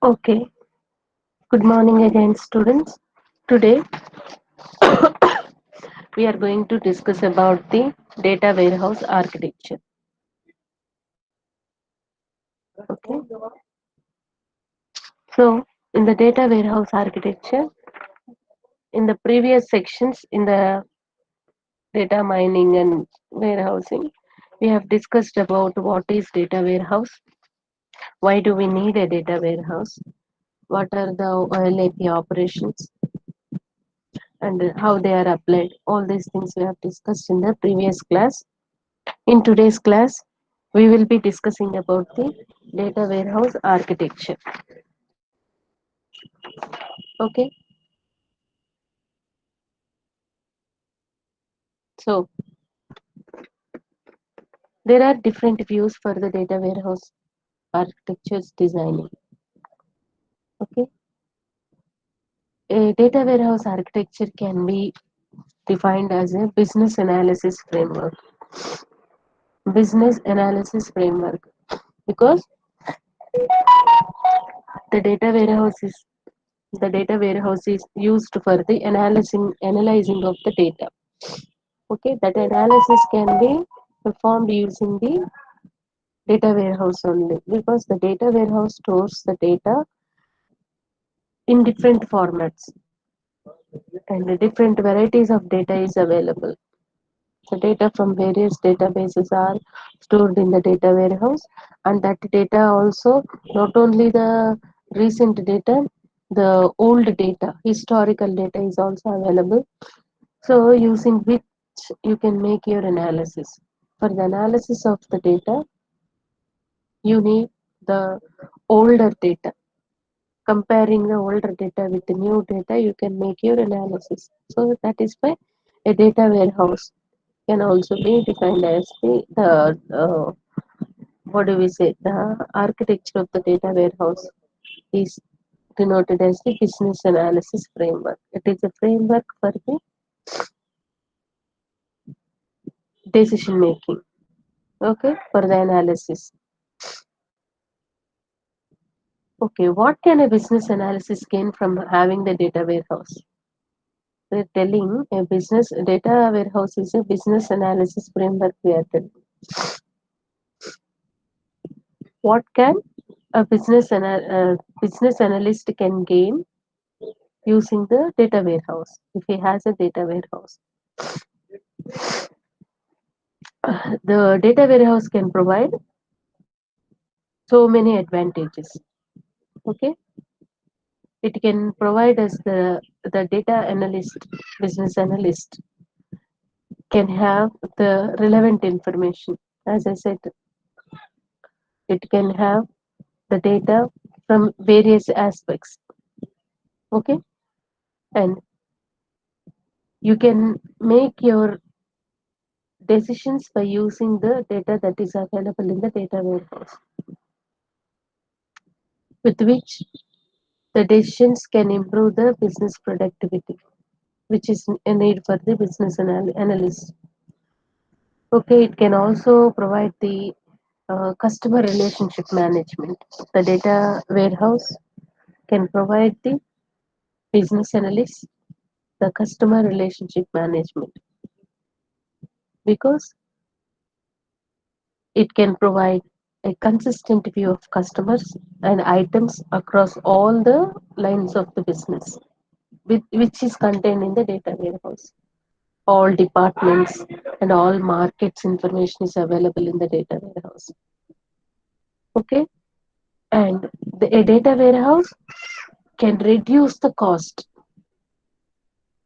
Okay, good morning again, students. Today we are going to discuss about the data warehouse architecture. Okay, so in the data warehouse architecture, in the previous sections in the data mining and warehousing, we have discussed about what is data warehouse, why do we need a data warehouse, what are the OLAP operations, and how they are applied. All these things we have discussed in the previous class. In today's class, we will be discussing about the data warehouse architecture. Okay, so there are different views for the data warehouse architecture's designing. Okay, a data warehouse architecture can be defined as a business analysis framework. Business analysis framework, because the data warehouse is used for the analyzing of the data. Okay, that analysis can be performed using the data warehouse only, because the data warehouse stores the data in different formats and the different varieties of data is available. The data from various databases are stored in the data warehouse, and that data also, not only the recent data, the old data, historical data is also available. So using which you can make your analysis. For the analysis of the data, you need the older data. Comparing the older data with the new data, you can make your analysis. So that is why a data warehouse can also be defined as the what do we say, the architecture of the data warehouse is denoted as the business analysis framework. It is a framework for the decision making. Okay, for the analysis. Okay, what can a business analysis gain from having the data warehouse? They're telling a business data warehouse is a business analysis framework we are telling. What can a business analyst can gain using the data warehouse if he has a data warehouse? The data warehouse can provide so many advantages. Okay, it can provide us the data analyst, business analyst can have the relevant information. As I said, it can have the data from various aspects. Okay, and you can make your decisions by using the data that is available in the data warehouse, with which the decisions can improve the business productivity, which is a need for the business analyst. Okay, it can also provide the customer relationship management. The data warehouse can provide the business analyst the customer relationship management, because it can provide a consistent view of customers and items across all the lines of the business, which is contained in the data warehouse. All departments and all markets information is available in the data warehouse. Okay, and a data warehouse can reduce the cost,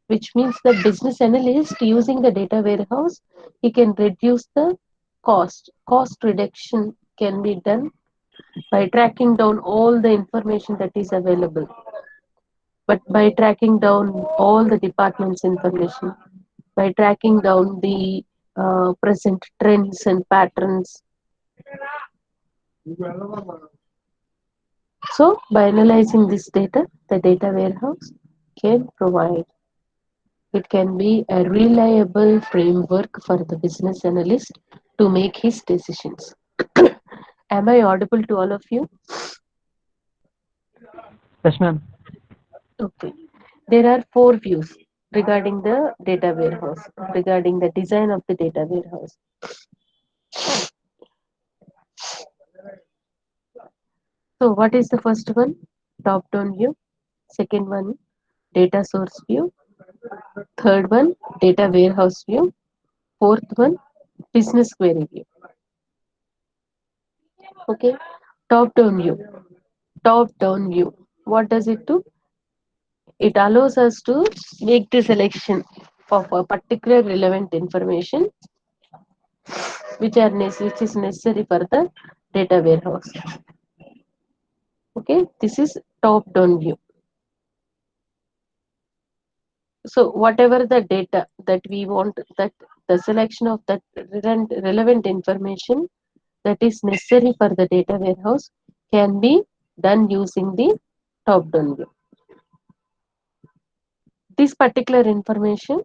which means the business analyst using the data warehouse, he can reduce the cost. Cost reduction can be done by tracking down all the information that is available, but by tracking down all the department's information, by tracking down the present trends and patterns. So by analyzing this data, the data warehouse can provide, it can be a reliable framework for the business analyst to make his decisions. Am I audible to all of you? Yes, ma'am. Okay. There are four views regarding the data warehouse, regarding the design of the data warehouse. So, what is the first one? Top down view. Second one, data source view. Third one, data warehouse view. Fourth one, business query view. Okay. Top down view. Top down view. What does it do? It allows us to make the selection of a particular relevant information which is necessary for the data warehouse. Okay, this is top down view. So whatever the data that we want, that the selection of that relevant information that is necessary for the data warehouse can be done using the top down view. This particular information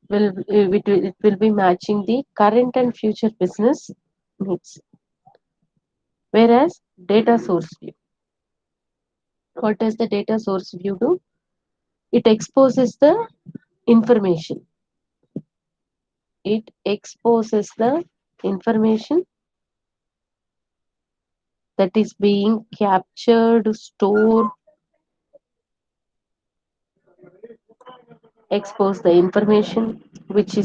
it will be matching the current and future business needs. Whereas data source view, what does the data source view do? It exposes the information. It exposes the information that is being captured, stored, expose the information which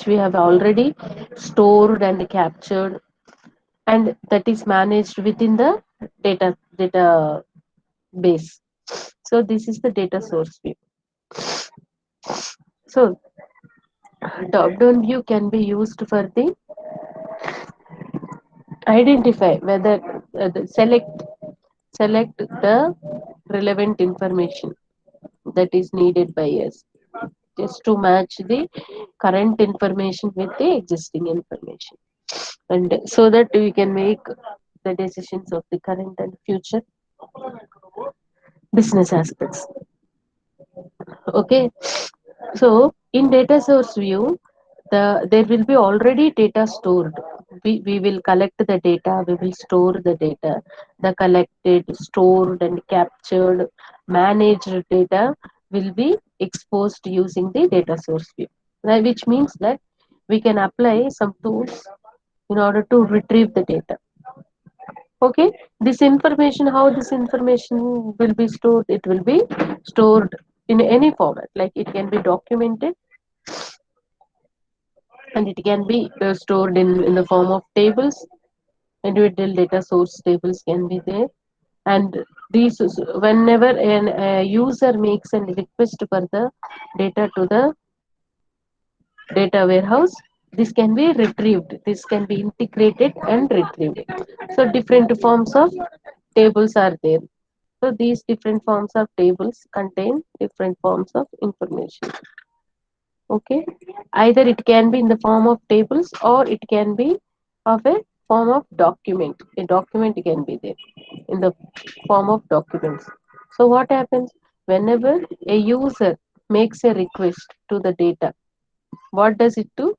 we have already stored and captured, and that is managed within the data base. So this is the data source view. So top down view can be used for the identify whether select the relevant information that is needed by us, just to match the current information with the existing information, and so that we can make the decisions of the current and future business aspects. Okay, so in data source view, there will be already data stored. We will collect the data, we will store the data. The collected, stored and captured, managed data will be exposed using the data source view, right? Which means that we can apply some tools in order to retrieve the data. Okay, this information, how this information will be stored? It will be stored in any format, like it can be documented, and it can be stored in the form of tables. Individual data source tables can be there, and whenever a user makes a request for the data to the data warehouse, this can be retrieved, this can be integrated and retrieved. So different forms of tables are there. So these different forms of tables contain different forms of information. Okay, either it can be in the form of tables or it can be of a form of document. A document can be there in the form of documents. So what happens whenever a user makes a request to the data? What does it do?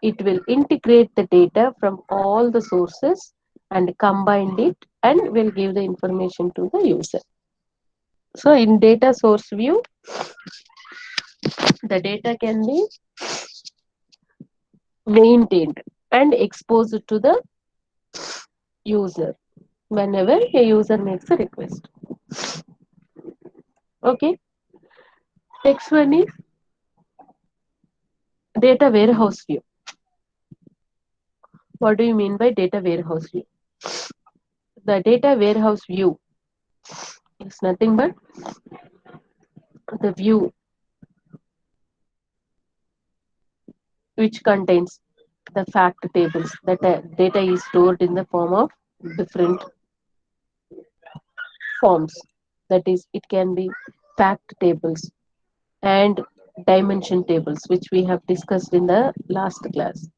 It will integrate the data from all the sources and combine it and will give the information to the user. So in data source view, the data can be maintained and exposed to the user whenever a user makes a request. Okay. Next one is data warehouse view. What do you mean by data warehouse view? The data warehouse view is nothing but the view which contains the fact tables. That data is stored in the form of different forms. That is, it can be fact tables and dimension tables, which we have discussed in the last class.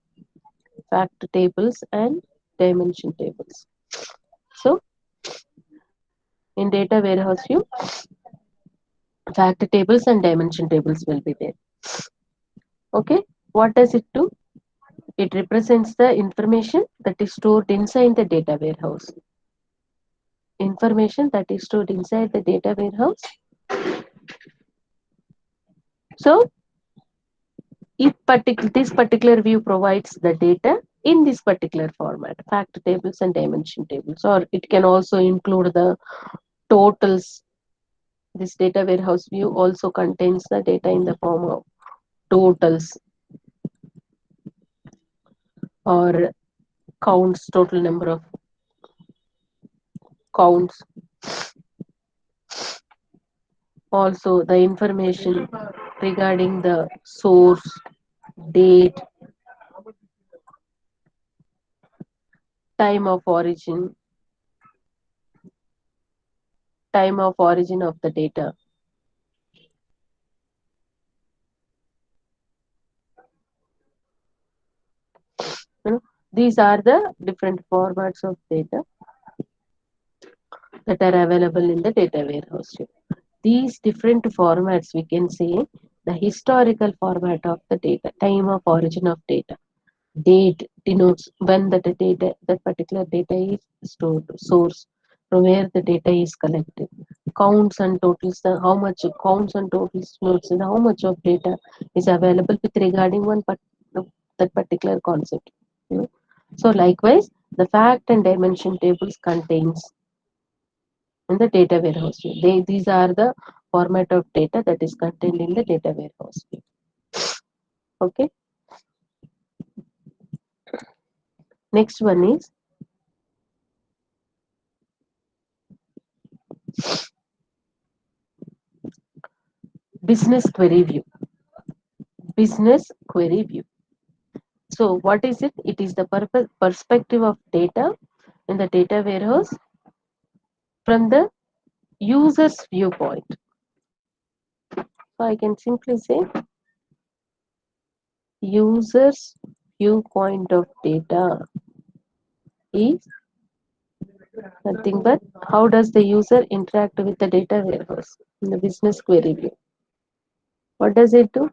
Fact tables and dimension tables. So in data warehouse view, fact tables and dimension tables will be there. Okay, what does it do? It represents the information that is stored inside the data warehouse. information that is stored inside the data warehouse. So if this particular view provides the data in this particular format, fact tables and dimension tables, or it can also include the totals. This data warehouse view also contains the data in the form of totals or counts, total number of counts. Also the information regarding the source, date, time of origin, time of origin of the data. You know, these are the different formats of data that are available in the data warehouse. These different formats, we can say the historical format of the data, time of origin of data. Date denotes when that particular data is stored, source from where the data is collected. Counts and totals, how much counts and totals notes and how much of data is available with regarding that particular concept. You know. So likewise, the fact and dimension tables contains in the data warehouse view. These are the format of data that is contained in the data warehouse view. Okay. Next one is business query view. Business query view. So what is it? It is the perspective of data in the data warehouse from the user's viewpoint. So I can simply say user's viewpoint of data is nothing but how does the user interact with the data warehouse in the business query view. What does it do?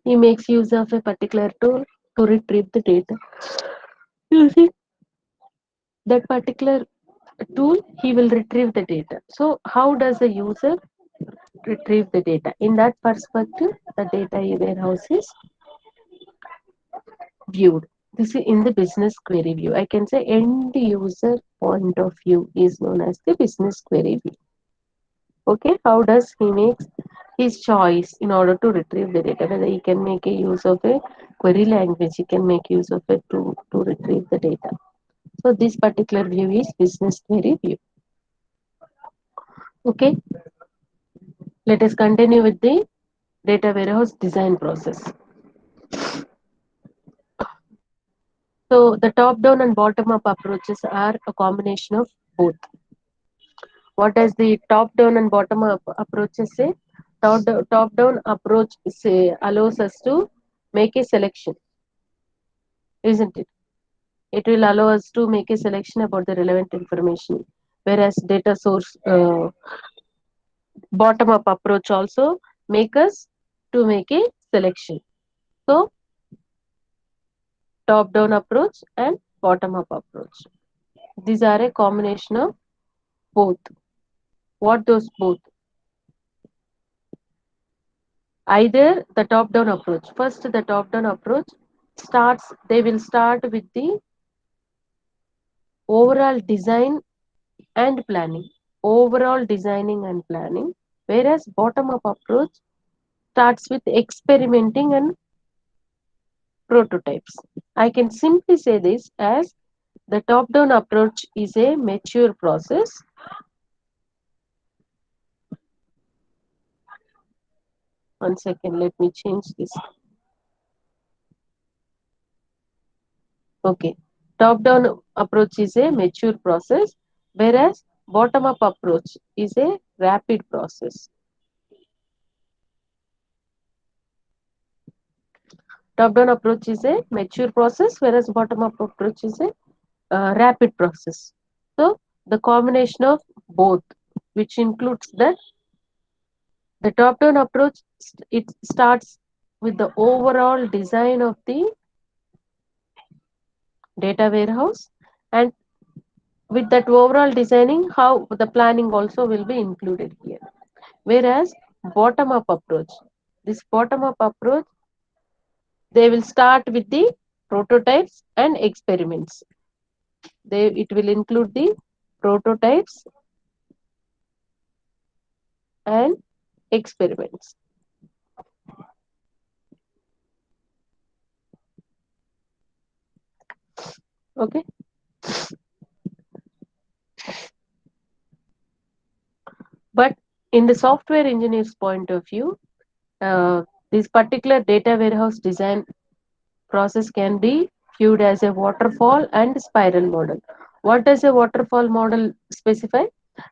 He makes use of a particular tool to retrieve the data. Using that particular tool, he will retrieve the data. So how does the user retrieve the data? In that perspective, the data warehouse is viewed. This is in the business query view. I can say end user point of view is known as the business query view. Okay, how does he makes his choice in order to retrieve the data? Whether he can make a use of a query language, he can make use of it to retrieve the data. So this particular view is business query view. Okay, let us continue with the data warehouse design process. So the top-down and bottom-up approaches are a combination of both. What does the top-down and bottom-up approaches say? Top-down approach say allows us to make a selection, isn't it? It will allow us to make a selection about the relevant information. Whereas data source bottom-up approach also make us to make a selection. So top-down approach and bottom-up approach. These are a combination of both. What those both? Either the top-down approach. First, the top-down approach starts. They will start with the overall design and planning. Overall designing and planning. Whereas bottom-up approach starts with experimenting and prototypes. I can simply say this as the top-down approach is a mature process. One second, let me change this. Okay. Top-down approach is a mature process, whereas bottom-up approach is a rapid process. Top-down approach is a mature process, whereas bottom-up approach is a rapid process. So the combination of both, which includes the top-down approach, it starts with the overall design of the data warehouse, and with that overall designing, how the planning also will be included here. Whereas bottom up approach, this bottom up approach, they will start with the prototypes and experiments. It will include the prototypes and experiments. Okay. But in the software engineer's point of view, this particular data warehouse design process can be viewed as a waterfall and spiral model. What does a waterfall model specify?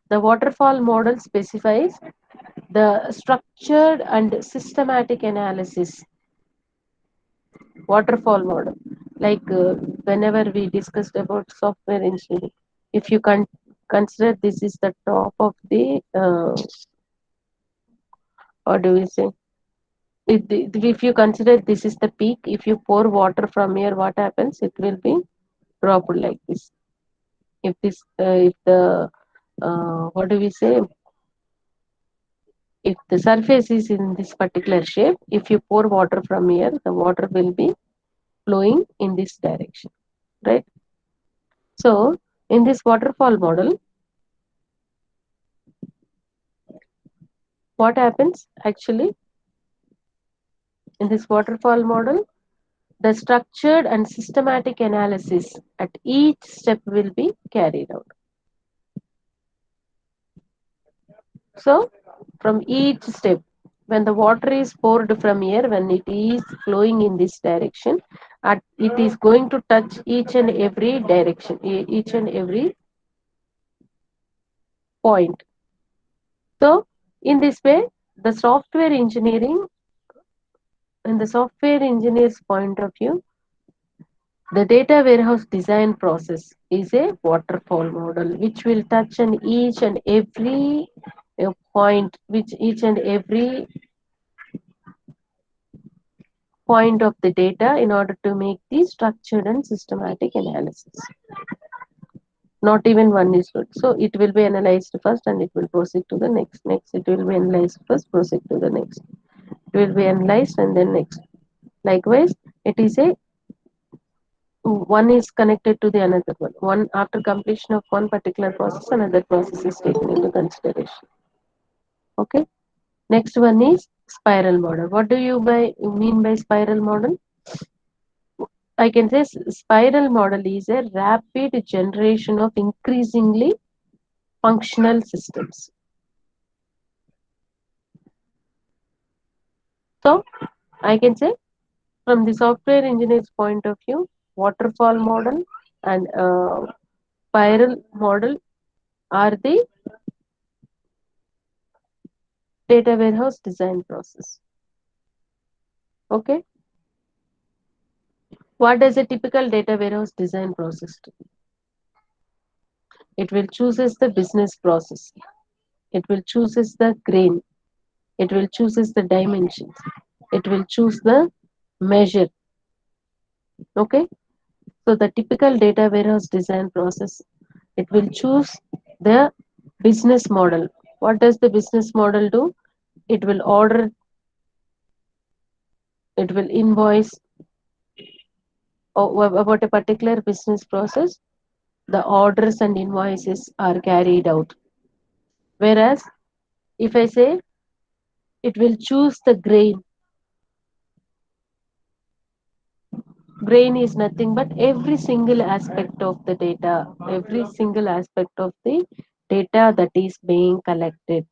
The waterfall model specifies the structured and systematic analysis. Waterfall model, like whenever we discussed about software engineering, if you consider this is the top of the or do we say, if you consider this is the peak, if you pour water from here, what happens? It will be dropped like this. If this if the what do we say, if the surface is in this particular shape, if you pour water from here, the water will be flowing in this direction, right? So in this waterfall model, what happens actually in this waterfall model, the structured and systematic analysis at each step will be carried out. So from each step, when the water is poured from here, when it is flowing in this direction, it is going to touch each and every direction, each and every point. So in this way, the software engineering, in the software engineer's point of view, the data warehouse design process is a waterfall model which will touch on each and every point, which each and every point of the data in order to make the structured and systematic analysis. Not even one is good. So it will be analyzed first and it will proceed to the next. Next, it will be analyzed first, proceed to the next. It will be analyzed and then next. Likewise, it is a one is connected to the another one. One after completion of one particular process, another process is taken into consideration. Okay. Next one is spiral model. What do you mean by spiral model? I can say spiral model is a rapid generation of increasingly functional systems. So I can say from the software engineer's point of view, waterfall model and spiral model are the data warehouse design process. Okay. What does a typical data warehouse design process do? It will chooses the business process. It will chooses the grain. It will chooses the dimensions. It will choose the measure. Okay. So the typical data warehouse design process, it will choose the business model. What does the business model do? It will order, it will invoice about a particular business process. The orders and invoices are carried out. Whereas if I say it will choose the grain, grain is nothing but every single aspect of the data, every single aspect of the data that is being collected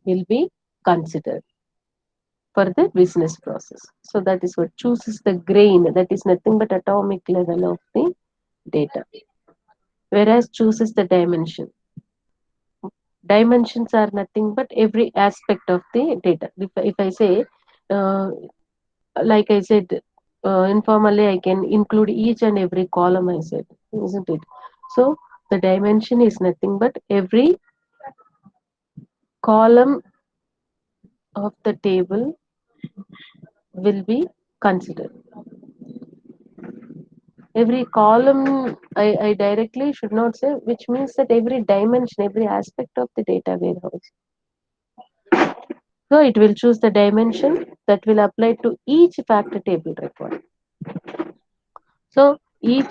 will be considered for the business process. So that is what chooses the grain, that is nothing but atomic level of the data. Whereas chooses the dimension. Dimensions are nothing but every aspect of the data. If I say, uh, like I said, informally, I can include each and every column I said, isn't it? So the dimension is nothing but every column of the table will be considered. Every column I directly should not say, which means that every dimension, every aspect of the data warehouse. So it will choose the dimension that will apply to each fact table record. So each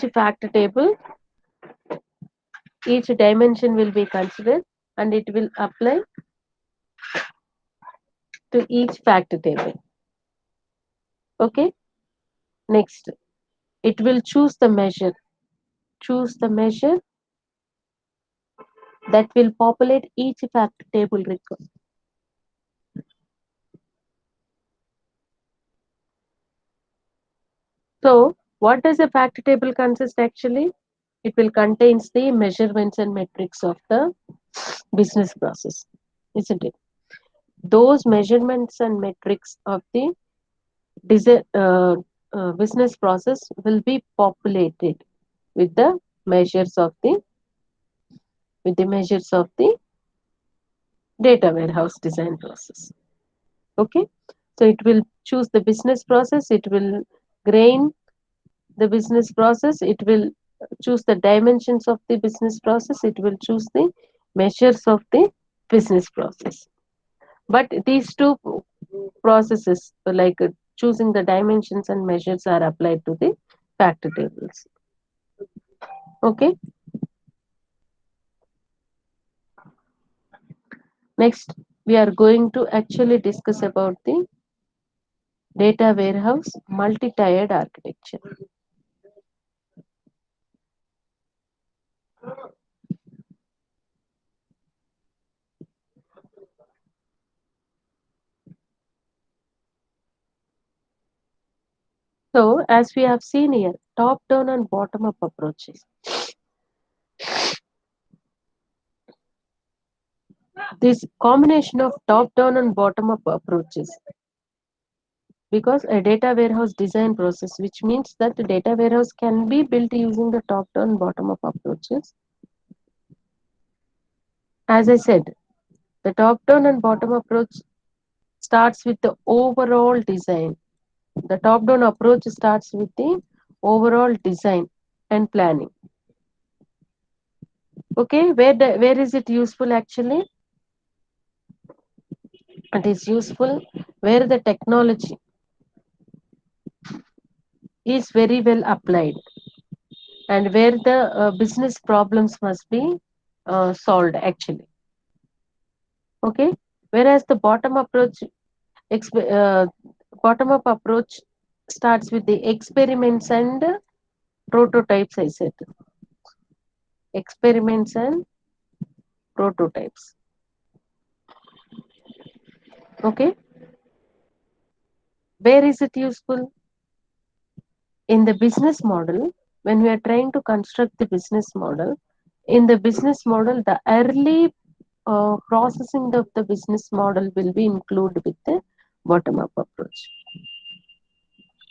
dimension will be considered and it will apply to each fact table. Okay. Next, it will choose the measure. Choose the measure that will populate each fact table record. So, what does a fact table consist actually? It will contains the measurements and metrics of the business process, isn't it? Those measurements and metrics of the business process will be populated with the measures of the data warehouse design process. Okay, so it will choose the business process, it will grain the business process, it will choose the dimensions of the business process, it will choose the measures of the business process. But these two processes, like choosing the dimensions and measures, are applied to the fact tables. Okay, next we are going to actually discuss about the data warehouse multi-tiered architecture. So, as we have seen here, top down and bottom up approaches. This combination of top down and bottom up approaches, because a data warehouse design process, which means that the data warehouse can be built using the top down bottom up approaches. As I said, the top down and bottom approach starts with the overall design. The top down approach starts with the overall design and planning. Okay, where is it useful actually? It is useful where the technology is very well applied and where the business problems must be solved actually. Okay, whereas the bottom up approach starts with the experiments and prototypes. I said experiments and prototypes. Okay, where is it useful? In the business model, when we are trying to construct the business model, in the business model, the early processing of the business model will be included with the bottom up approach.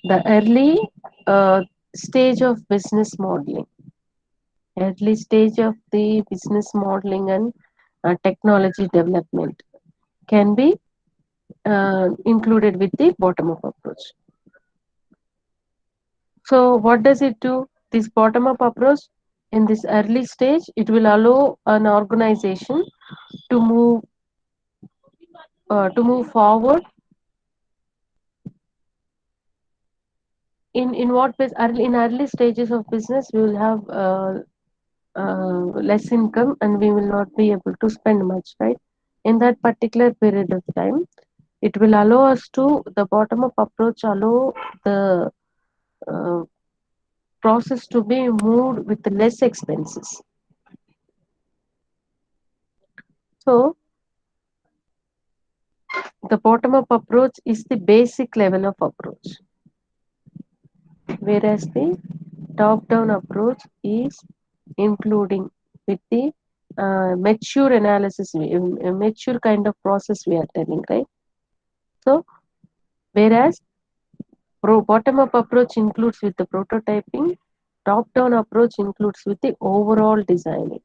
The stage of business modeling, early stage of the business modeling and technology development can be included with the bottom up approach. So, what does it do? This bottom up approach in this early stage, it will allow an organization to move forward in what ways. In early stages of business we will have less income and we will not be able to spend much, right? In that particular period of time, it will allow us to the bottom up approach allow the uh, process to be moved with less expenses. So the bottom up approach is the basic level of approach, whereas the top down approach is including with the mature analysis, a mature kind of process we are telling, right? So, whereas bottom up approach includes with the prototyping, top down approach includes with the overall designing.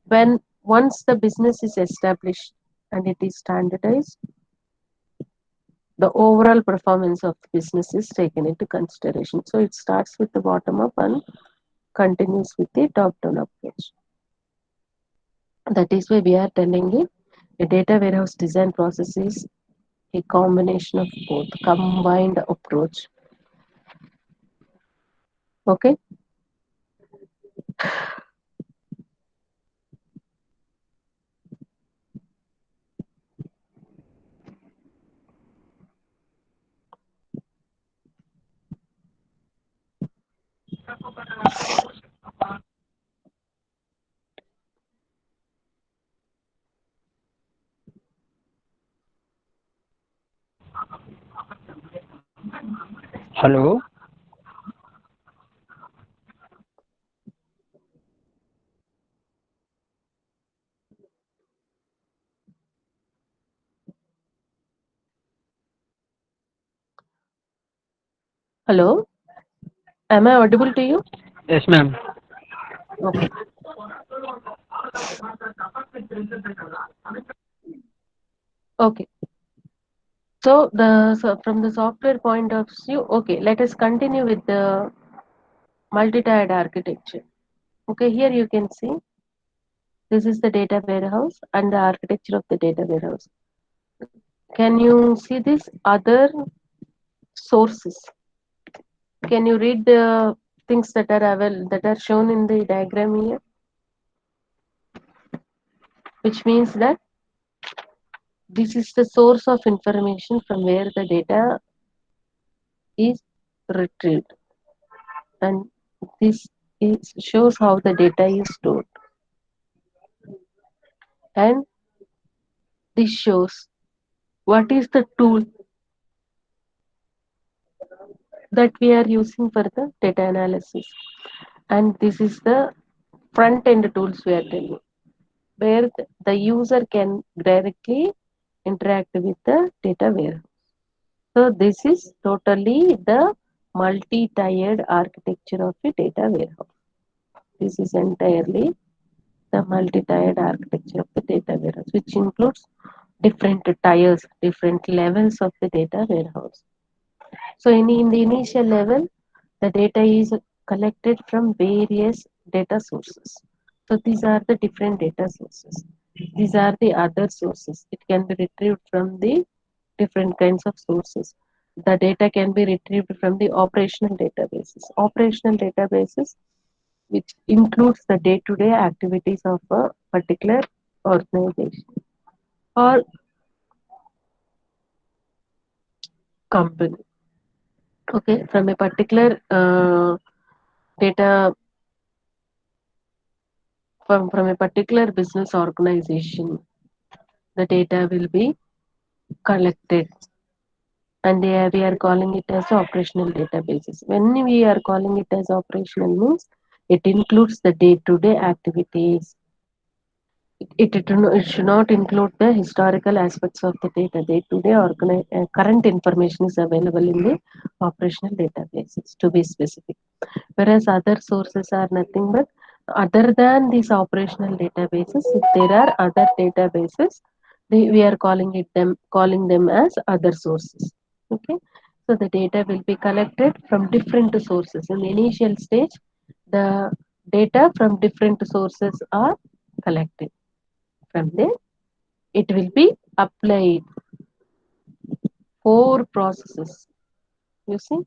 When once the business is established and it is standardized, the overall performance of the business is taken into consideration. So it starts with the bottom up and continues with the top down approach. That is why we are telling it a data warehouse design process is a combination of both, combined approach. Okay. Hello. Hello. Am I audible to you? Yes, ma'am. Okay. Okay. So from the software point of view, okay, let us continue with the multi-tiered architecture. Okay, here you can see this is the data warehouse and the architecture of the data warehouse. Can you see this other sources? Can you read the things that are shown in the diagram here? Which means that this is the source of information from where the data is retrieved, and this shows how the data is stored, and this shows what is the tool that we are using for the data analysis, and this is the front end tools we are telling, where the user can directly interact with the data warehouse. So this is totally the multi-tiered architecture of the data warehouse. This is entirely the multi-tiered architecture of the data warehouse, which includes different tiers, different levels of the data warehouse. So in the initial level, the data is collected from various data sources. So these are the different data sources. These are the other sources. It can be retrieved from the different kinds of sources. The data can be retrieved from the operational databases. Operational databases, which includes the day-to-day activities of a particular organization or company. Okay, from a particular data from a particular business organization, the data will be collected, and we are calling it as operational databases. When we are calling it as operational means it includes the day-to-day activities. It should not include the historical aspects of the data. Day-to-day current information is available in the operational databases, to be specific. Whereas other sources are nothing but other than these operational databases. If there are other databases, we are calling them as other sources. Okay, so the data will be collected from different sources. In the initial stage, the data from different sources are collected. From there, it will be applied. Four processes. You see,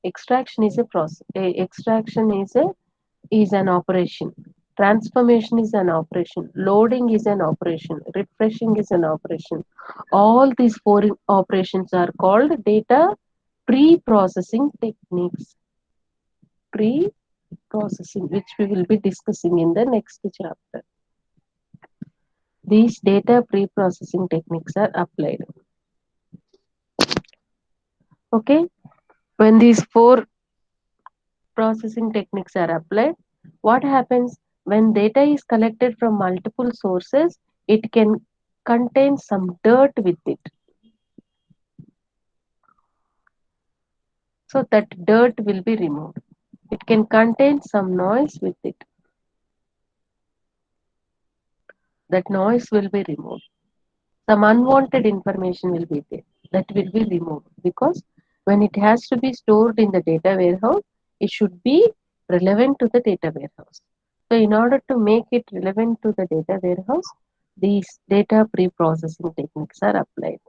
extraction is a process. Extraction is an operation. Transformation is an operation. Loading is an operation. Refreshing is an operation. All these four operations are called data pre-processing techniques. Pre-processing, which we will be discussing in the next chapter. These data pre-processing techniques are applied. Okay, when these four processing techniques are applied, what happens when data is collected from multiple sources? It can contain some dirt with it. So that dirt will be removed. It can contain some noise with it. That noise will be removed. Some unwanted information will be there. that will be removed, because when it has to be stored in the data warehouse, it should be relevant to the data warehouse. So in order to make it relevant to the data warehouse, these data pre-processing techniques are applied.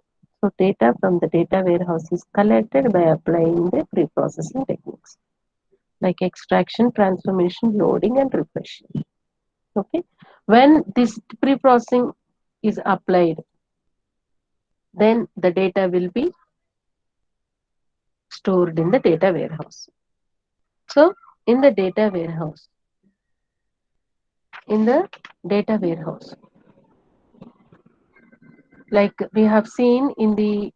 So data from the data warehouse is collected by applying the pre-processing techniques like extraction, transformation, loading, and refreshing. Okay. When this pre-processing is applied, then the data will be stored in the data warehouse. So in the data warehouse, in the data warehouse, like we have seen in the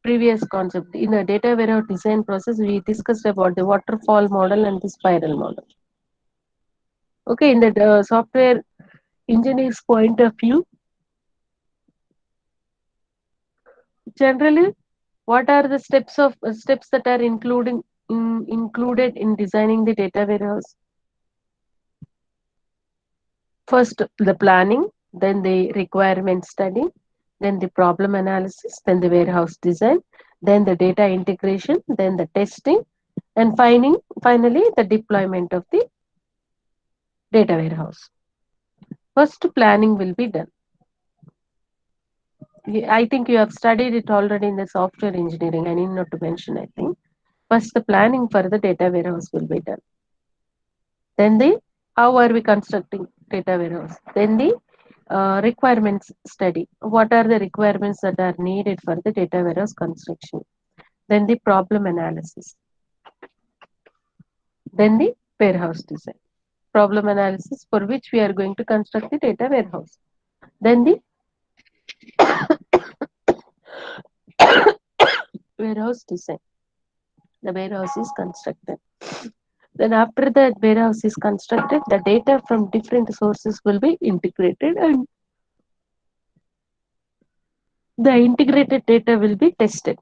previous concept, in the data warehouse design process, we discussed about the waterfall model and the spiral model. Okay, in the software engineer's point of view, generally, what are the steps that are included in designing the data warehouse? First, the planning, then the requirement study, then the problem analysis, then the warehouse design, then the data integration, then the testing, and finally the deployment of the data warehouse. First, planning will be done. I think you have studied it already in the software engineering. I need not to mention, I think. First, the planning for the data warehouse will be done. Then the how are we constructing data warehouse? Then the requirements study. What are the requirements that are needed for the data warehouse construction? Then the problem analysis. Then the warehouse design. Problem analysis for which we are going to construct the data warehouse. Then the warehouse design. The warehouse is constructed. Then after the warehouse is constructed, the data from different sources will be integrated, and the integrated data will be tested.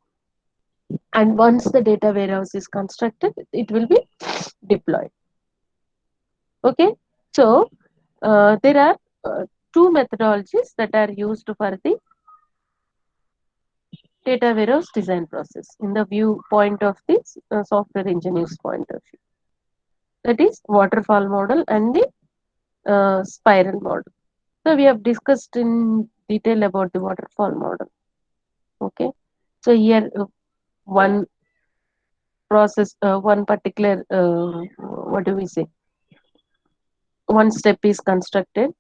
And once the data warehouse is constructed, it will be deployed. Okay, so there are two methodologies that are used for the data warehouse design process in the viewpoint of the software engineer's point of view. That is waterfall model and the spiral model. So we have discussed in detail about the waterfall model. Okay, so here one process, one particular, what do we say? One step is constructed.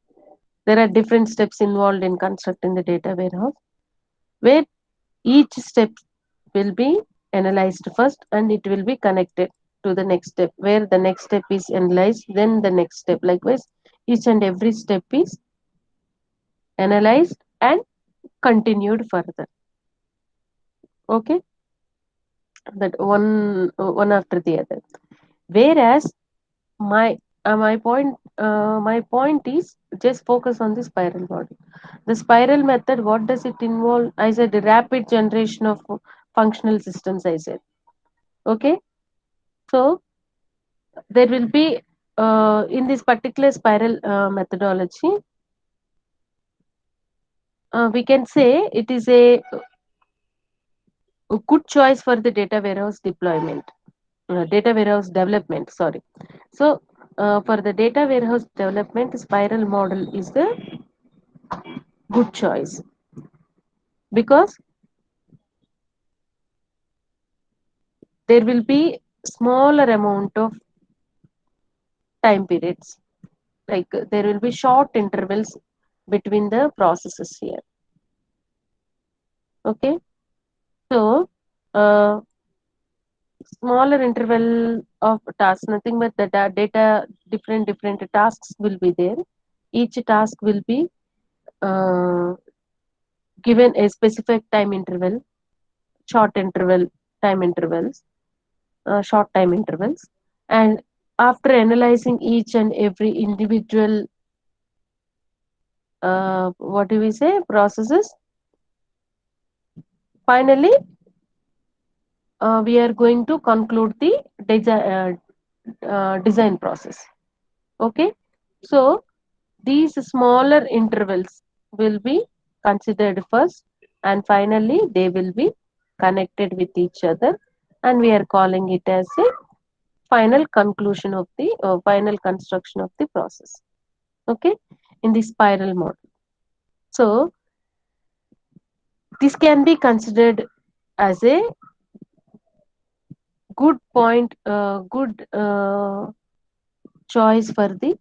There are different steps involved in constructing the data warehouse, where each step will be analyzed first and it will be connected to the next step, where the next step is analyzed, then the next step. Likewise, each and every step is analyzed and continued further. Okay, that one after the other. Whereas my point is just focus on the spiral model. The spiral method, what does it involve? I said rapid generation of functional systems. I said okay. So there will be in this particular spiral methodology, we can say it is a good choice for the data warehouse deployment, data warehouse development. Sorry. So for the data warehouse development, spiral model is the good choice, because there will be smaller amount of time periods, like there will be short intervals between the processes here. Okay, so smaller interval of tasks, nothing but the data, different tasks will be there. Each task will be uh, given a specific time interval, short interval time intervals, short time intervals. And after analyzing each and every individual, what do we say, processes, finally we are going to conclude the design process. Okay, so these smaller intervals will be considered first, and finally they will be connected with each other, and we are calling it as a final conclusion of the final construction of the process. Okay, in the spiral model. So this can be considered as a good choice for the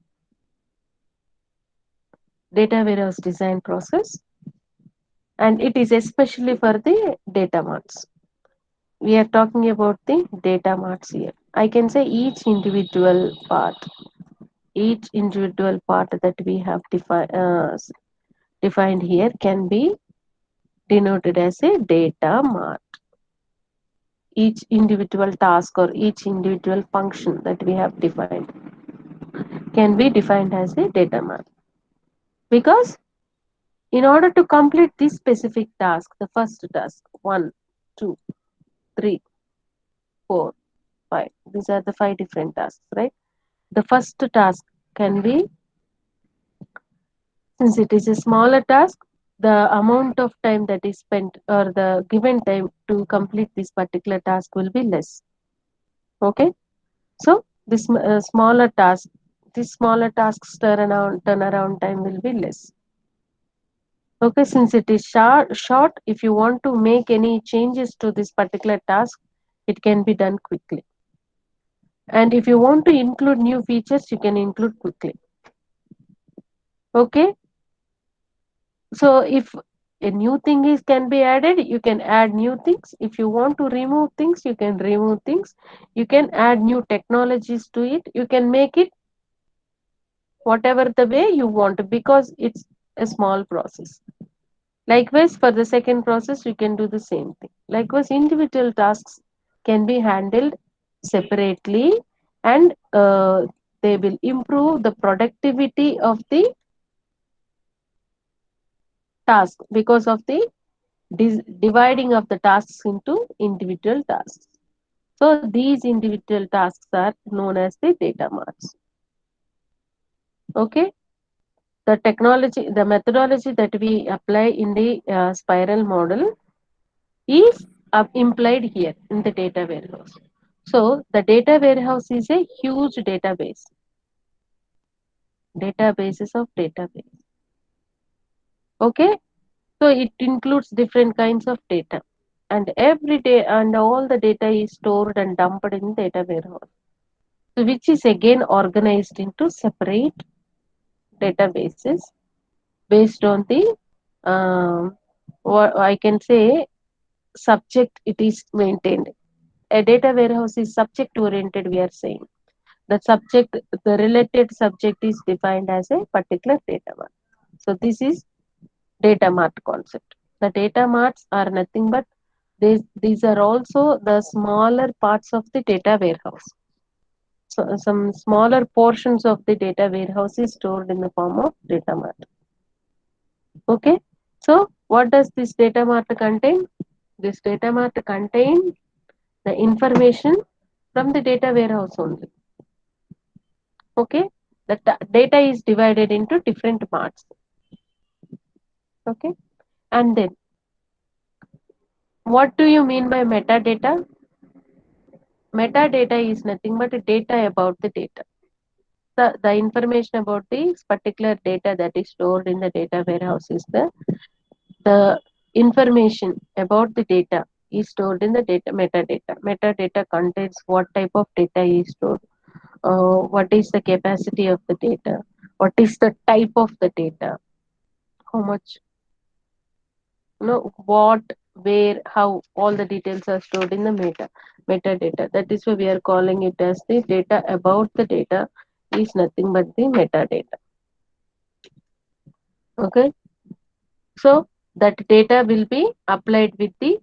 data warehouse design process, and it is especially for the data marts. We are talking about the data marts here. I can say each individual part that we have defined here can be denoted as a data mart. Each individual task or each individual function that we have defined can be defined as a data mart, because in order to complete this specific task, the first task, 1, 2, 3, 4, 5, these are the 5 different tasks, right? The first task can be, since it is a smaller task, the amount of time that is spent or the given time to complete this particular task will be less. Okay, so this smaller tasks turnaround time will be less. Okay, since it is short, if you want to make any changes to this particular task, it can be done quickly. And if you want to include new features, you can include quickly. Okay, so if a new thing is can be added, you can add new things. If you want to remove things, you can remove things. You can add new technologies to it. You can make it whatever the way you want, because it's a small process. Likewise, for the second process, you can do the same thing. Likewise, individual tasks can be handled separately, and they will improve the productivity of the task because of the dividing of the tasks into individual tasks. So these individual tasks are known as the data marts. Okay, the methodology that we apply in the spiral model is implied here in the data warehouse. So the data warehouse is a huge databases of database. Okay, so it includes different kinds of data, and every day and all the data is stored and dumped in data warehouse. So which is again organized into separate databases based on the what I can say subject it is maintained. A data warehouse is subject oriented, we are saying. The related subject is defined as a particular data mart. So this is data mart concept. The data marts are nothing but these are also the smaller parts of the data warehouse. So some smaller portions of the data warehouse is stored in the form of data mart. Okay. So what does this data mart contain? This data mart contain the information from the data warehouse only. Okay, the data is divided into different parts. Okay, and then what do you mean by metadata? Metadata is nothing but data about the data. The information about this particular data that is stored in the data warehouse is the information about the data is stored in the data metadata. Metadata contains what type of data is stored, what is the capacity of the data, what is the type of the data, how much, what, where, how, all the details are stored in the metadata. That is why we are calling it as the data about the data is nothing but the metadata. Okay, so that data will be applied with the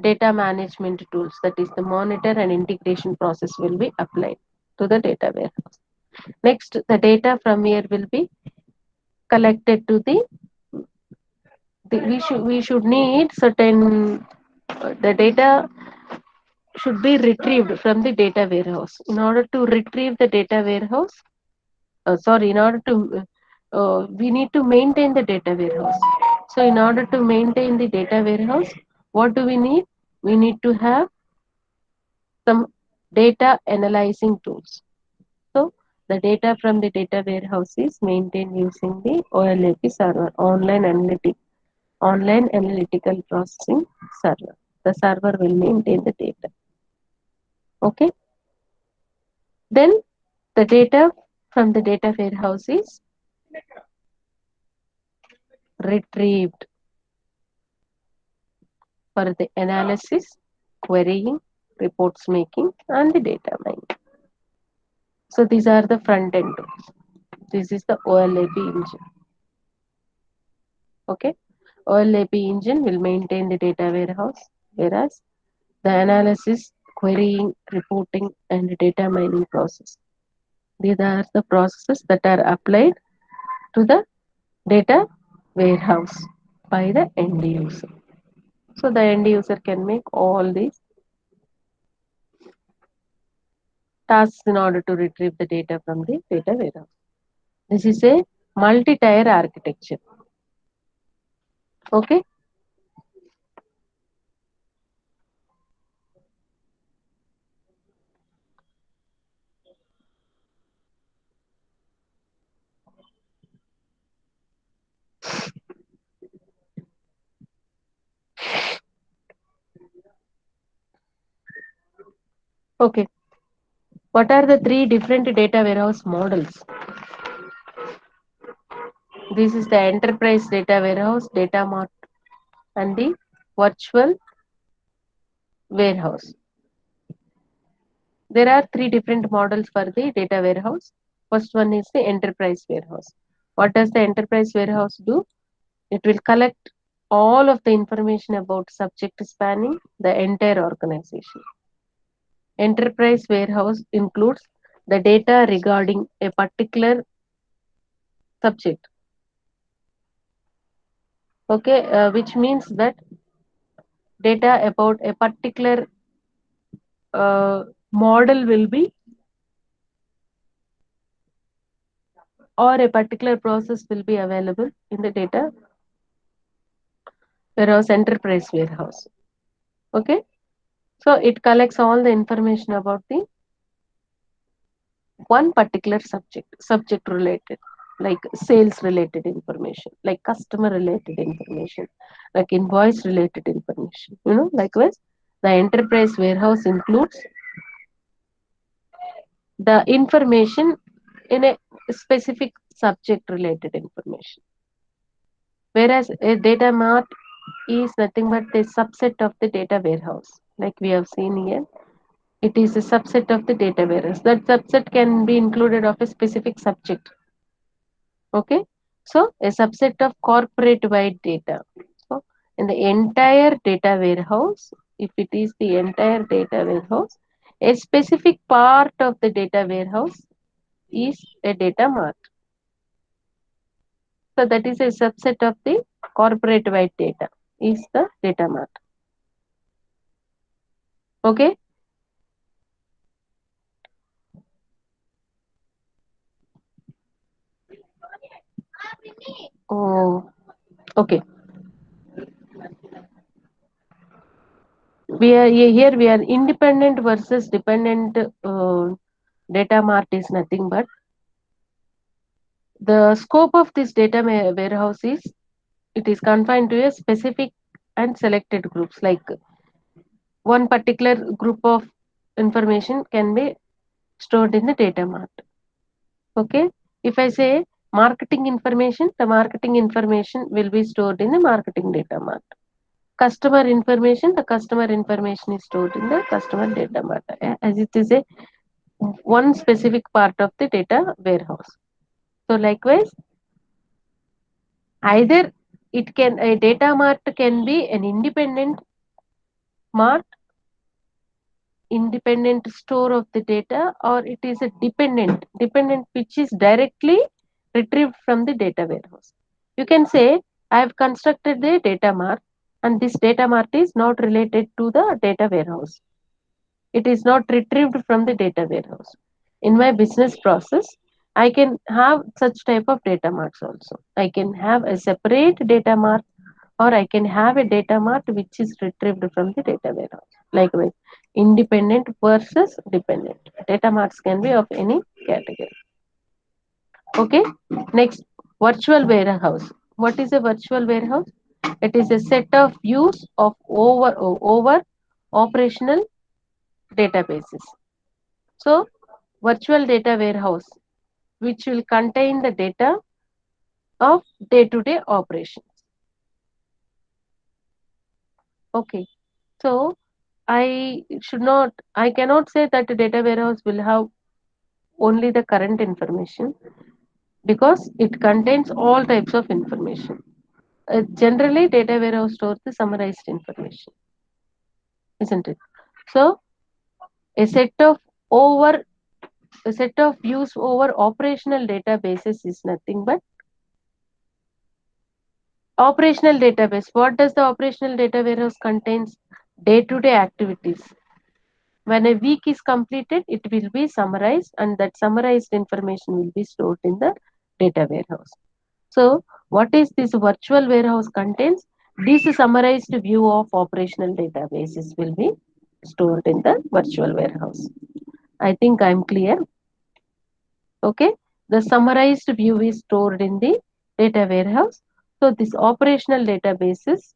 data management tools, that is the monitor and integration process will be applied to the data warehouse. Next, the data from here will be collected to we should need certain the data should be retrieved from the data warehouse. In order to retrieve the data warehouse, sorry, in order to we need to maintain the data warehouse. So in order to maintain the data warehouse, what do we need? We need to have some data analyzing tools. So the data from the data warehouse is maintained using the OLAP server, online analytical processing server. The server will maintain the data. Okay. Then the data from the data warehouse is retrieved for the analysis, querying, reports making, and the data mining. So these are the front end tools. This is the OLAP engine. Okay. OLAP engine will maintain the data warehouse, whereas the analysis, querying, reporting, and data mining process. These are the processes that are applied to the data warehouse by the end user. So the end user can make all these tasks in order to retrieve the data from the data warehouse. This is a multi-tier architecture. Okay. Okay. What are the three different data warehouse models? This is the enterprise data warehouse, data mart, and the virtual warehouse. There are three different models for the data warehouse. First one is the enterprise warehouse. What does the enterprise warehouse do? It will collect all of the information about subject spanning the entire organization. Enterprise warehouse includes the data regarding a particular subject. Okay, which means that data about a particular model will be, or a particular process will be available in the data warehouse, enterprise warehouse. Okay, so it collects all the information about the one particular subject related, like sales related information, like customer related information, like invoice related information. Likewise, the enterprise warehouse includes the information in a specific subject related information, whereas a data mart is nothing but a subset of the data warehouse, like we have seen here. It is a subset of the data warehouse. That subset can be included of a specific subject. Okay, so a subset of corporate wide data. So in the entire data warehouse, if it is the entire data warehouse, a specific part of the data warehouse is a data mart. So that is a subset of the corporate wide data is the data mart. Okay. Oh, okay. We are here. We are independent versus dependent. Data mart is nothing but the scope of this data warehouse is, it is confined to a specific and selected groups, like one particular group of information can be stored in the data mart. Okay, if I say marketing information, the marketing information will be stored in the marketing data mart. Customer information, the customer information is stored in the customer data mart, as it is a one specific part of the data warehouse. So likewise, either it can, a data mart can be an independent mart, independent store of the data, or it is a dependent which is directly retrieved from the data warehouse. You can say I have constructed the data mart, and this data mart is not related to the data warehouse. It is not retrieved from the data warehouse. In my business process, I can have such type of data marts also. I can have a separate data mart, or I can have a data mart which is retrieved from the data warehouse. Likewise, independent versus dependent. Data marts can be of any category. Okay. Next, virtual warehouse. What is a virtual warehouse? It is a set of views of over operational databases. So, virtual data warehouse, which will contain the data of day-to-day operations. Okay. So, I cannot say that the data warehouse will have only the current information because it contains all types of information. Generally, data warehouse stores the summarized information, isn't it? So, a set of over a set of views over operational databases is nothing but operational database. What does the operational data warehouse contains? Day-to-day activities. When a week is completed, it will be summarized, and that summarized information will be stored in the data warehouse. So, what is this virtual warehouse contains? This summarized view of operational databases will be stored in the virtual warehouse. I think I'm clear. Okay. The summarized view is stored in the data warehouse. So, this operational databases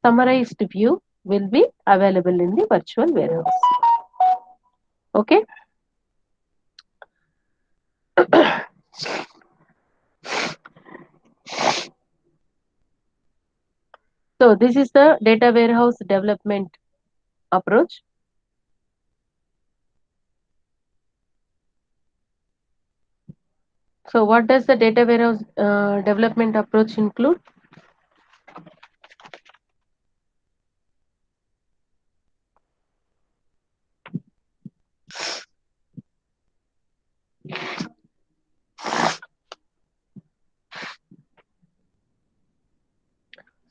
summarized view will be available in the virtual warehouse. Okay. So, this is the data warehouse development approach. So, what does the data warehouse development approach include?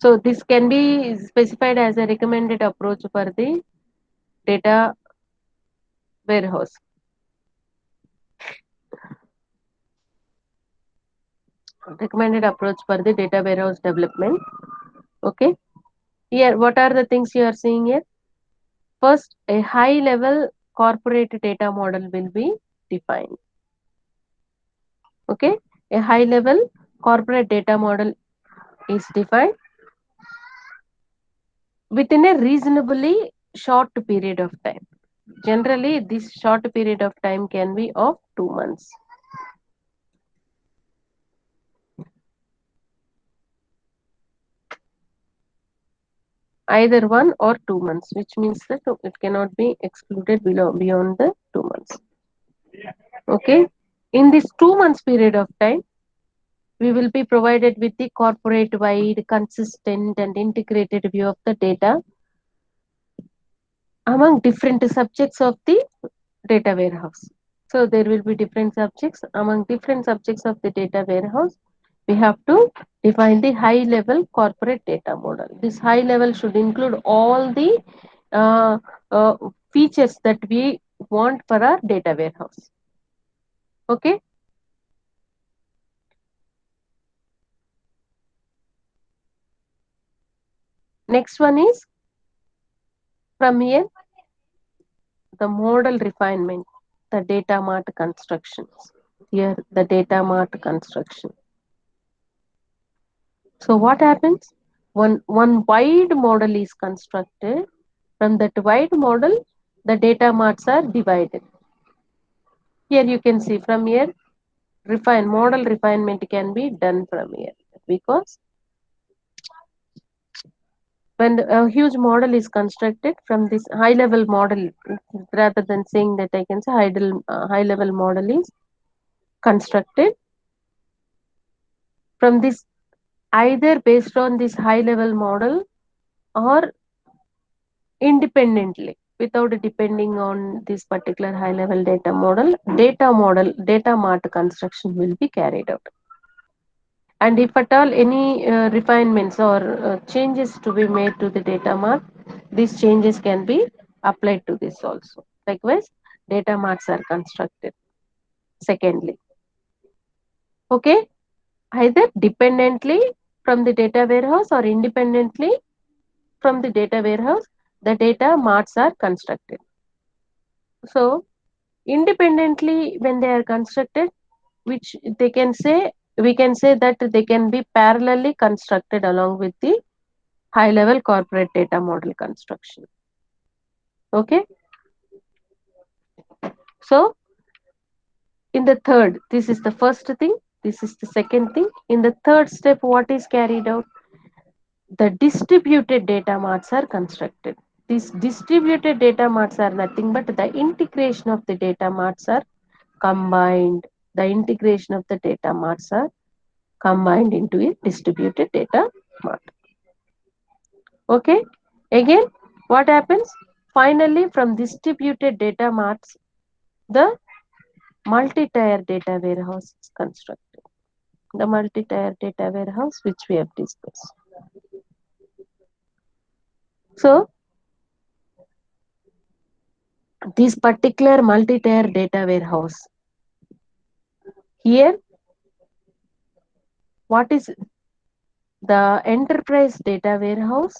So, this can be specified as a recommended approach for the data warehouse. Recommended approach for the data warehouse development. Okay. Here, what are the things you are seeing here? First, a high level corporate data model will be defined. Okay. A high level corporate data model is defined within a reasonably short period of time. Generally, this short period of time can be of 2 months. Either 1 or 2 months, which means that it cannot be excluded beyond the 2 months. Okay. In this 2 months period of time, we will be provided with the corporate wide, consistent, and integrated view of the data among different subjects of the data warehouse. So there will be different subjects. Among different subjects of the data warehouse, we have to define the high level corporate data model. This high level should include all the uh, uh, features that we want for our data warehouse. Okay. Next one is from here the model refinement, the data mart constructions. Here the data mart construction. So what happens? One wide model is constructed. From that wide model, the data marts are divided. Here you can see from here, model refinement can be done from here because when a huge model is constructed from this high level model, rather than saying that I can say high level model is constructed from this either based on this high level model or independently without depending on this particular high level data mart construction will be carried out. And if at all any refinements or changes to be made to the data mart, these changes can be applied to this also. Likewise, data marts are constructed. Secondly, Okay, either dependently from the data warehouse or independently from the data warehouse, the data marts are constructed. So independently when they are constructed, which they can say, we can say that they can be parallelly constructed along with the high level corporate data model construction. Okay, so in the third, this is the first thing, this is the second thing. In the third step, what is carried out? The distributed data marts are constructed. These distributed data marts are nothing but the integration of the data marts are combined. The integration of the data marts are combined into a distributed data mart. Okay, again, what happens? Finally, from distributed data marts, the multi-tier data warehouse is constructed. The multi-tier data warehouse which we have discussed. So this particular multi-tier data warehouse here, what is the enterprise data warehouse?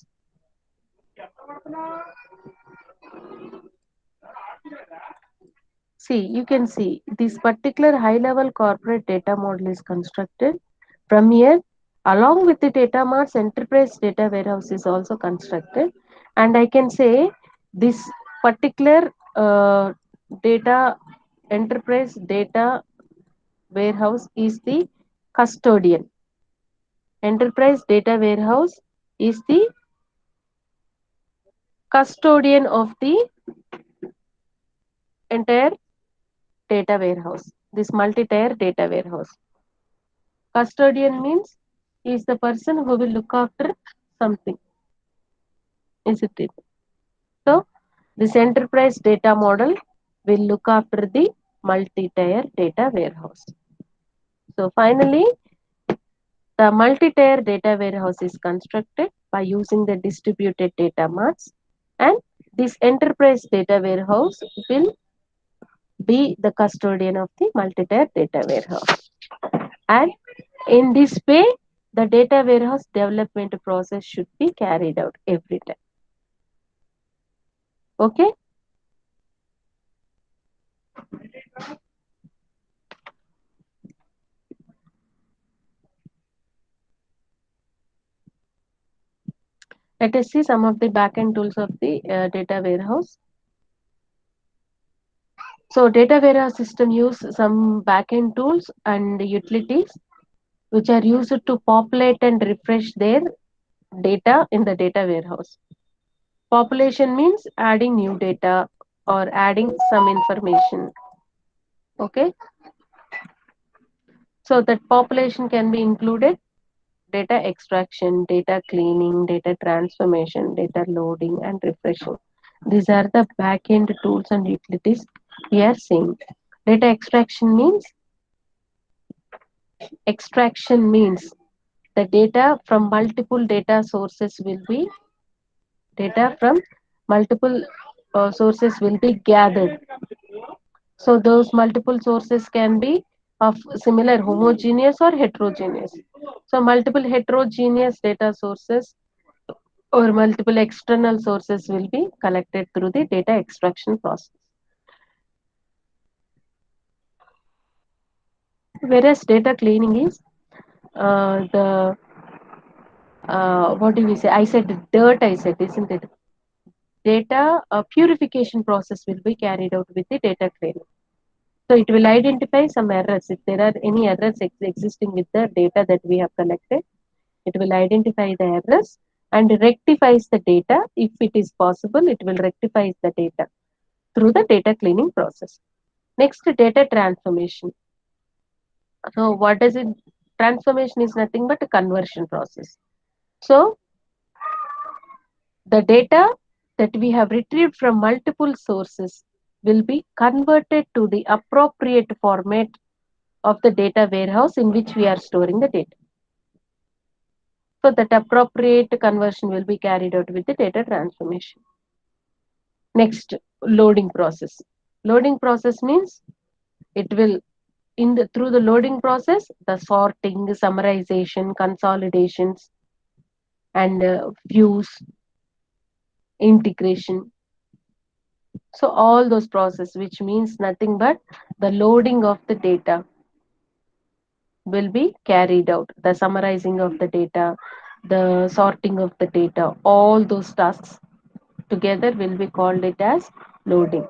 See, you can see this particular high level corporate data model is constructed. From here, along with the data marts, enterprise data warehouse is also constructed. And I can say this particular data enterprise data warehouse is the custodian. Enterprise data warehouse is the custodian of the entire data warehouse, this multi-tier data warehouse. Custodian means he is the person who will look after something, isn't it? So this enterprise data model will look after the multi-tier data warehouse. So finally, the multi-tier data warehouse is constructed by using the distributed data marts, and this enterprise data warehouse will be the custodian of the multi-tier data warehouse. And in this way, the data warehouse development process should be carried out every time. Okay. Let us see some of the backend tools of the data warehouse. So data warehouse system use some backend tools and utilities which are used to populate and refresh their data in the data warehouse. Population means adding new data or adding some information. Okay. So that population can be included data extraction, data cleaning, data transformation, data loading and refreshing. These are the backend tools and utilities we are seeing. Data extraction means the data from multiple data sources will be data from multiple sources will be gathered. So those multiple sources can be of similar homogeneous or heterogeneous. So multiple heterogeneous data sources or multiple external sources will be collected through the data extraction process. Whereas data cleaning is the what do we say? I said dirt, I said, isn't it? Data purification process will be carried out with the data cleaning. So it will identify some errors. If there are any errors existing with the data that we have collected, it will identify the errors and rectifies the data. If it is possible, it will rectify the data through the data cleaning process. Next, data transformation. So what does it? Transformation is nothing but a conversion process. So the data that we have retrieved from multiple sources will be converted to the appropriate format of the data warehouse in which we are storing the data. So that appropriate conversion will be carried out with the data transformation. Next, loading process. Loading process means it will through the loading process, the sorting, summarization, consolidations, and views, integration. So all those process, which means nothing but the loading of the data will be carried out. The summarizing of the data, the sorting of the data, all those tasks together will be called it as loading.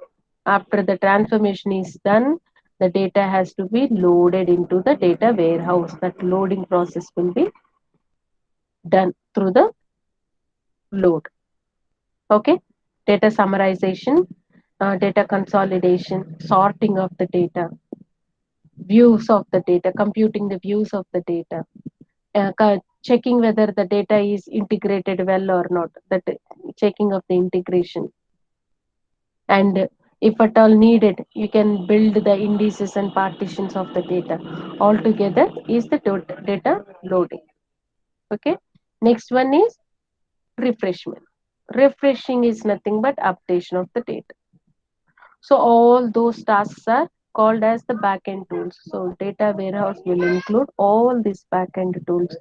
After the transformation is done, the data has to be loaded into the data warehouse. That loading process will be done through the load. Okay, data summarization, data consolidation, sorting of the data, views of the data, computing the views of the data, checking whether the data is integrated well or not, that checking of the integration. And if at all needed, you can build the indices and partitions of the data. Altogether is the data loading. Okay, next one is refreshment. Refreshing is nothing but updation of the data. So all those tasks are called as the backend tools. So data warehouse will include all these backend tools.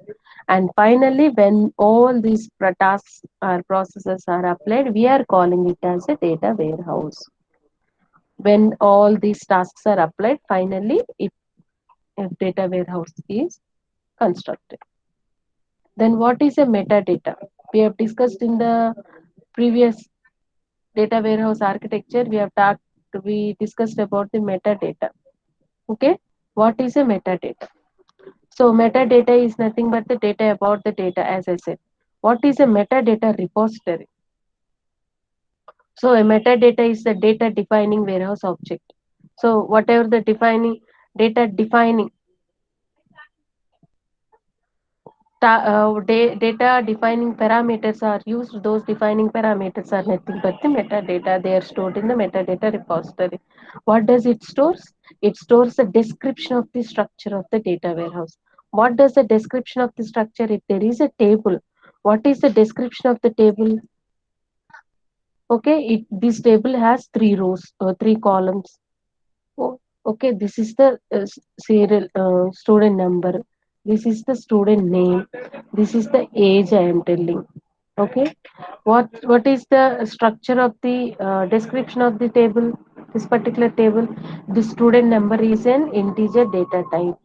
And finally, when all these tasks or processes are applied, we are calling it as a data warehouse. When all these tasks are applied, finally, a data warehouse is constructed. Then what is a metadata? We have discussed in the previous data warehouse architecture, we discussed about the metadata. Okay, what is a metadata? So metadata is nothing but the data about the data, as I said. What is a metadata repository? So a metadata is the data defining warehouse object. So whatever the defining data defining parameters are used, those defining parameters are nothing but the metadata. They are stored in the metadata repository. What does it stores? It stores the description of the structure of the data warehouse. What does the description of the structure? If there is a table, what is the description of the table? Okay, this table has three rows or three columns. Oh, okay, this is the serial student number. This is the student name. This is the age I am telling. Okay, what is the structure of the description of the table? This particular table, the student number is an integer data type.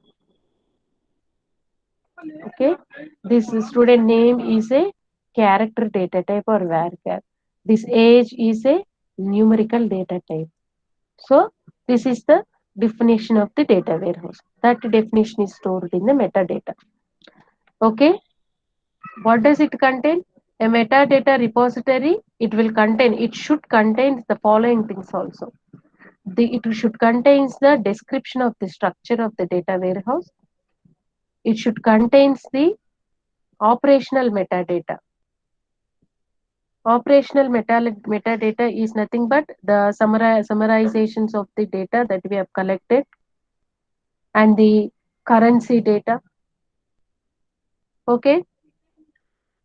Okay, this student name is a character data type or varchar. This age is a numerical data type. So this is the definition of the data warehouse. That definition is stored in the metadata. Okay, what does it contain? A metadata repository, it should contain the following things also. It should contain the description of the structure of the data warehouse. It should contain the operational metadata. Operational metadata is nothing but the summarizations of the data that we have collected and the currency data. Okay,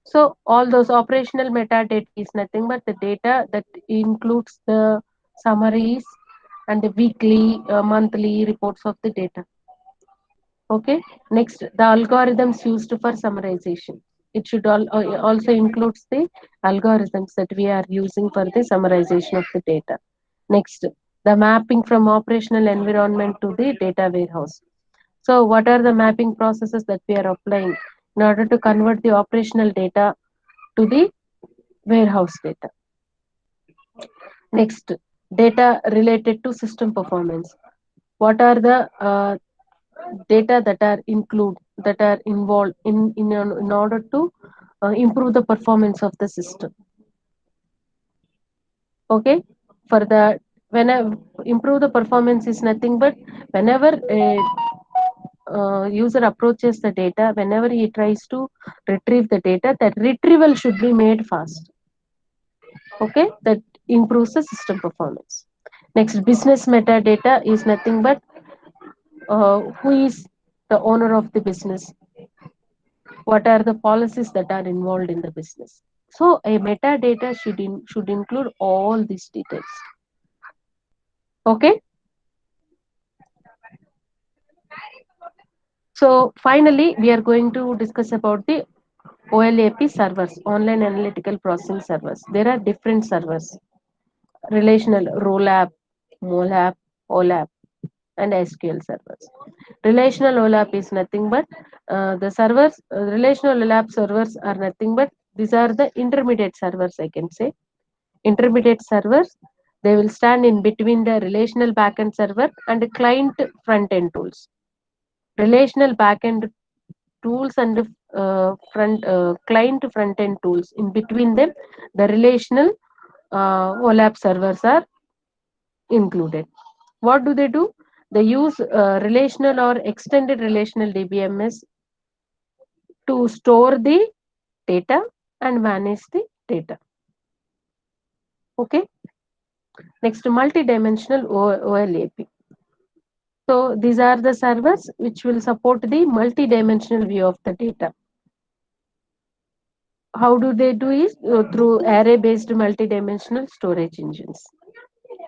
so all those operational metadata is nothing but the data that includes the summaries and the weekly, monthly reports of the data. Okay, next the algorithms used for summarization. It should also includes the algorithms that we are using for the summarization of the data. Next, the mapping from operational environment to the data warehouse. So what are the mapping processes that we are applying in order to convert the operational data to the warehouse data? Next, data related to system performance. What are the data that are involved in order to improve the performance of the system? Okay, for the whenever improve the performance is nothing but whenever a user approaches the data, whenever he tries to retrieve the data, that retrieval should be made fast. Okay, that improves the system performance. Next, business metadata is nothing but who is the owner of the business, what are the policies that are involved in the business. So a metadata should include all these details. Okay, So finally, we are going to discuss about the OLAP servers, online analytical processing servers. There are different servers: relational, ROLAP, MOLAP, OLAP, and SQL servers. Relational OLAP is nothing but the servers. Relational OLAP servers are nothing but these are the intermediate servers. I can say intermediate servers. They will stand in between the relational backend server and the client front end tools. Relational backend tools and front client front end tools. In between them, the relational OLAP servers are included. What do they do? They use relational or extended relational DBMS to store the data and manage the data. Okay. Next, multi-dimensional OLAP. So these are the servers which will support the multi-dimensional view of the data. How do they do is through array-based multi-dimensional storage engines.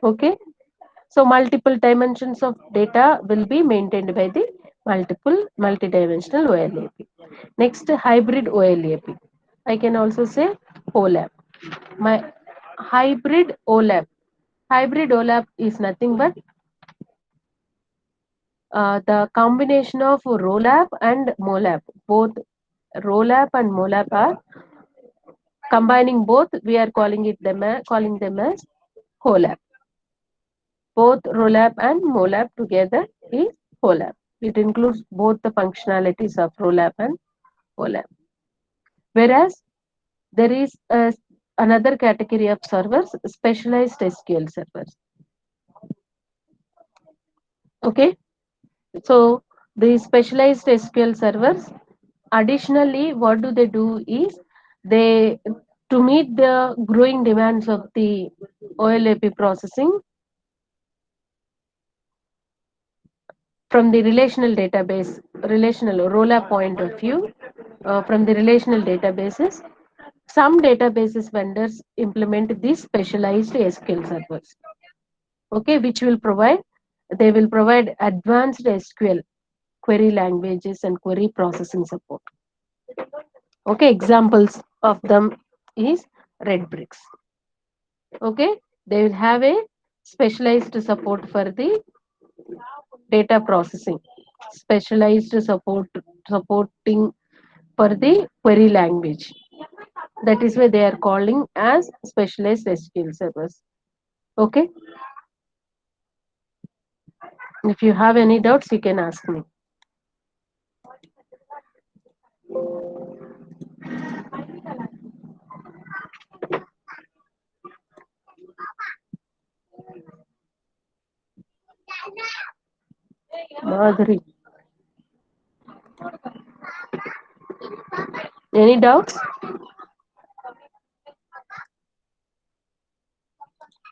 Okay. So multiple dimensions of data will be maintained by the multiple multi-dimensional OLAP. Next, hybrid OLAP. I can also say OLAP. My hybrid OLAP. Hybrid OLAP is nothing but the combination of ROLAP and MOLAP. Both ROLAP and MOLAP are combining both. We are calling them as HOLAP. Both ROLAP and MOLAP together is HOLAP. It includes both the functionalities of ROLAP and HOLAP. Whereas there is another category of servers, specialized SQL servers. Okay, so the specialized SQL servers, additionally, what do they do is they to meet the growing demands of the OLAP processing from the relational database, relational ROLAP point of view, from the relational databases, some databases vendors implement these specialized SQL servers. Okay, which will provide, they will provide advanced SQL query languages and query processing support. Okay, examples of them is Redbricks. Okay, they will have a specialized support for the data processing, specialized supporting for the query language. That is why they are calling as specialized SQL servers. Okay, if you have any doubts, you can ask me. Madhuri, any doubts?